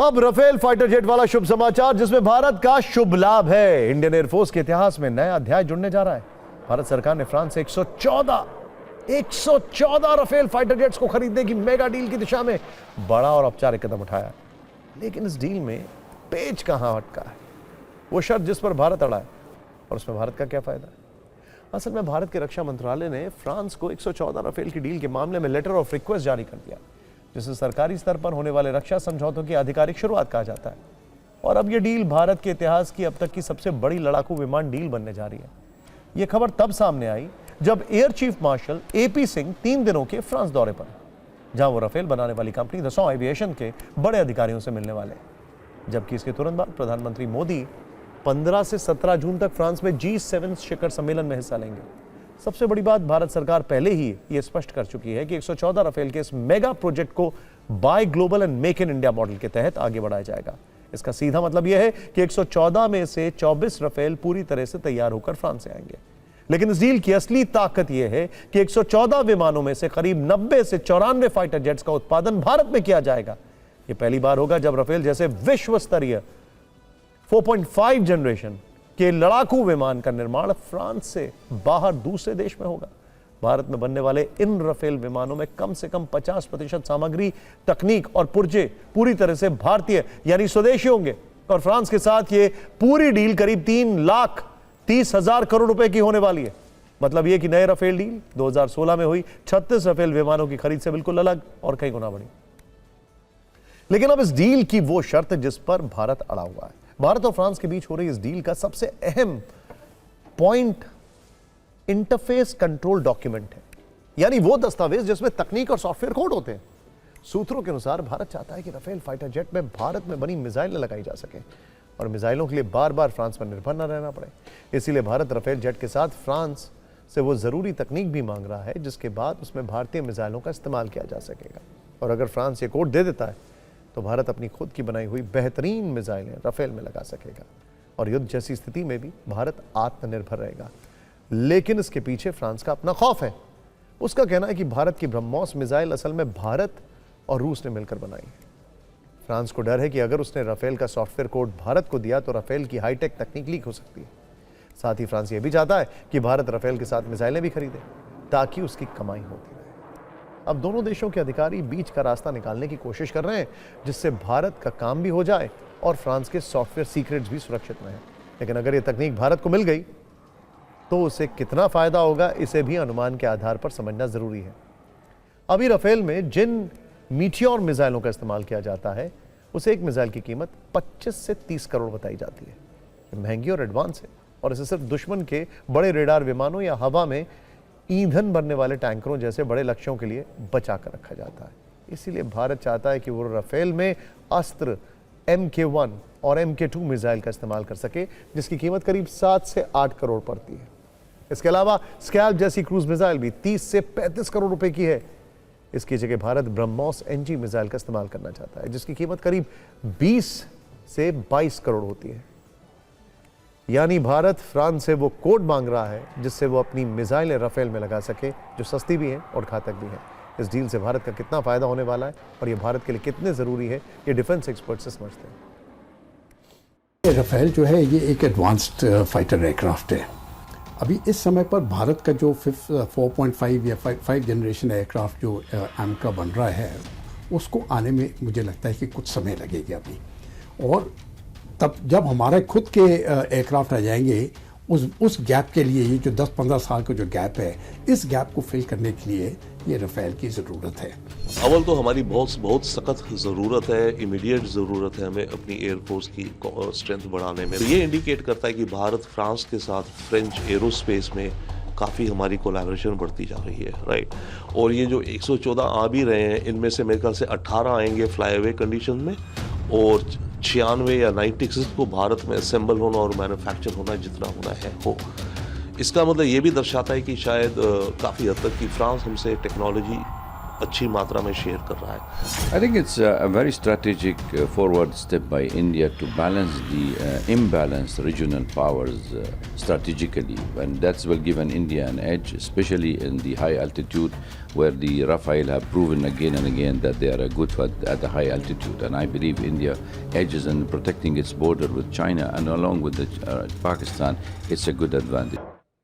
अब Rafale fighter jet वाला शुभ समाचार जिसमें भारत का शुभ लाभ है। इंडियन एयरफोर्स के इतिहास में नया अध्याय जुड़ने जा रहा है। भारत सरकार ने फ्रांस से 114 राफेल फाइटर जेट्स को खरीदने की मेगा डील की दिशा में बड़ा और औपचारिक कदम उठाया। लेकिन इस डील में पेच कहां अटका है? वो शर्त जिस पर भारत अड़ा है, और उसमें भारत का क्या फायदा है? असल में भारत के रक्षा मंत्रालय ने फ्रांस को 114 राफेल की डील के मामले में लेटर ऑफ रिक्वेस्ट जारी कर दिया, जिसे सरकारी स्तर पर होने वाले रक्षा समझौतों की आधिकारिक शुरुआत कहा जाता है। और अब यह डील भारत के इतिहास की अब तक की सबसे बड़ी लड़ाकू विमान डील बनने जा रही है। यह खबर तब सामने आई जब air chief marshal AP Singh 3 दिनों के फ्रांस दौरे पर, जहां वो राफेल बनाने वाली कंपनी दसॉ एविएशन के बड़े अधिकारियों से मिलने वाले। जबकि इसके तुरंत बाद प्रधानमंत्री मोदी 15 से 17 जून तक फ्रांस में G7 शिखर सम्मेलन में हिस्सा लेंगे। सबसे बड़ी बात, भारत सरकार पहले ही यह स्पष्ट कर चुकी है कि 114 राफेल के इस मेगा प्रोजेक्ट को buy global and make in India model के तहत आगे बढ़ाया जाएगा। इसका सीधा मतलब यह है कि 114 में से 24 राफेल पूरी तरह से तैयार होकर फ्रांस से आएंगे। लेकिन इस डील की असली ताकत यह है कि 114 विमानों में से करीब 90 से 94 फाइटर जेट्स का उत्पादन भारत में किया जाएगा। यह पहली बार होगा जब राफेल जैसे विश्व स्तरीय 4.5 जनरेशन के लड़ाकू विमान का निर्माण फ्रांस से बाहर दूसरे देश में होगा। भारत में बनने वाले इन राफेल विमानों में कम से कम 50% सामग्री, तकनीक और पुर्जे पूरी तरह से भारतीय यानी स्वदेशी होंगे। और फ्रांस के साथ ये पूरी डील करीब 3,30,000 करोड़ रुपए की होने वाली है। मतलब यह कि नए राफेल डील 2016 में हुई 36 राफेल विमानों की खरीद से बिल्कुल अलग और कई गुना बड़ी। लेकिन अब इस डील की वो शर्त जिस पर भारत अड़ा हुआ है। भारत और फ्रांस के बीच हो रही इस डील का सबसे अहम पॉइंट इंटरफेस कंट्रोल डॉक्यूमेंट है, यानी वो दस्तावेज जिसमें तकनीक और सॉफ्टवेयर कोड होते हैं। सूत्रों के अनुसार भारत चाहता है कि राफेल फाइटर जेट में भारत में बनी मिसाइलें लगाई जा सके और मिसाइलों के लिए बार बार फ्रांस पर निर्भर न रहना पड़े। इसीलिए भारत राफेल जेट के साथ फ्रांस से वो जरूरी तकनीक भी मांग रहा है जिसके बाद उसमें भारतीय मिसाइलों का इस्तेमाल किया जा सकेगा। और अगर फ्रांस ये कोड दे देता है तो भारत अपनी खुद की बनाई हुई बेहतरीन मिसाइलें राफेल में लगा सकेगा और युद्ध जैसी स्थिति में भी भारत आत्मनिर्भर रहेगा। लेकिन इसके पीछे फ्रांस का अपना खौफ है। उसका कहना है कि भारत की ब्रह्मोस मिसाइल असल में भारत और रूस ने मिलकर बनाई है। फ्रांस को डर है कि अगर उसने राफेल का सॉफ्टवेयर कोड भारत को दिया तो राफेल की हाईटेक तकनीक लीक हो सकती है। साथ ही फ्रांस ये भी चाहता है कि भारत राफेल के साथ मिसाइलें भी खरीदे ताकि उसकी कमाई होती रहे। अब दोनों देशों के अधिकारी बीच का रास्ता निकालने की कोशिश कर रहे हैं जिससे भारत का काम भी हो जाए और फ्रांस के सॉफ्टवेयर सीक्रेट्स भी सुरक्षित रहें। लेकिन अगर ये तकनीक भारत को मिल गई तो उसे कितना फायदा होगा, इसे भी अनुमान के आधार पर समझना जरूरी है। अभी राफेल में जिन मीटियोर मिसाइलों का इस्तेमाल किया जाता है उसे एक मिसाइल की कीमत 25 से 30 करोड़ बताई जाती है। महंगी और एडवांस है और इसे सिर्फ दुश्मन के बड़े रेडार विमानों या हवा में ईंधन भरने वाले टैंकरों जैसे बड़े लक्ष्यों के लिए बचा कर रखा जाता है। इसीलिए भारत चाहता है कि वो राफेल में अस्त्र MK1 और MK2 मिसाइल का इस्तेमाल कर सके जिसकी कीमत करीब 7 से 8 करोड़ पड़ती है। इसके अलावा स्कैल्प जैसी क्रूज मिसाइल भी 30 से 35 करोड़ रुपए की है। इसकी जगह भारत ब्रह्मोस NG मिसाइल का इस्तेमाल करना चाहता है जिसकी कीमत करीब 20 से 22 करोड़ होती है। यानी भारत फ्रांस से वो कोड मांग रहा है जिससे वो अपनी मिसाइलें राफेल में लगा सके जो सस्ती भी हैं और घातक भी हैं। इस डील से भारत का कितना फायदा होने वाला है और ये भारत के लिए कितने जरूरी है, ये डिफेंस एक्सपर्ट से समझते हैं। राफेल जो है ये एक एडवांस्ड फाइटर एयरक्राफ्ट है। अभी इस समय पर भारत का जो 4.5 या 5 जनरेशन एयरक्राफ्ट जो AMCA बन रहा है उसको आने में मुझे लगता है कि कुछ समय लगेगा अभी। और तब जब हमारे खुद के एयरक्राफ्ट आ जाएंगे उस गैप के लिए, ये जो 10-15 साल का जो गैप है, इस गैप को फिल करने के लिए ये राफेल की ज़रूरत है। अव्वल तो हमारी बहुत सख्त ज़रूरत है, इमीडिएट ज़रूरत है हमें अपनी एयरफोर्स की स्ट्रेंथ बढ़ाने में। तो ये इंडिकेट करता है कि भारत फ्रांस के साथ फ्रेंच एरोस्पेस में काफ़ी हमारी कोलैबोरेशन बढ़ती जा रही है, राइट। और ये जो 114 आ भी रहे हैं इनमें से मेरे ख्याल से 18 आएंगे फ्लाई अवे कंडीशन में और 96 या 96 को भारत में असेंबल होना और मैन्युफैक्चर होना जितना होना है हो। इसका मतलब ये भी दर्शाता है कि शायद काफ़ी हद तक कि फ्रांस हमसे टेक्नोलॉजी अच्छी मात्रा में शेयर कर रहा है. I think it's a very strategic forward step by India to balance the imbalanced regional powers strategically, and that will give India an edge, especially in the high altitude, where the Rafale have proven again and again that they are a good at the high altitude. And I believe India edges in protecting its border with China, and along with Pakistan, it's a good advantage.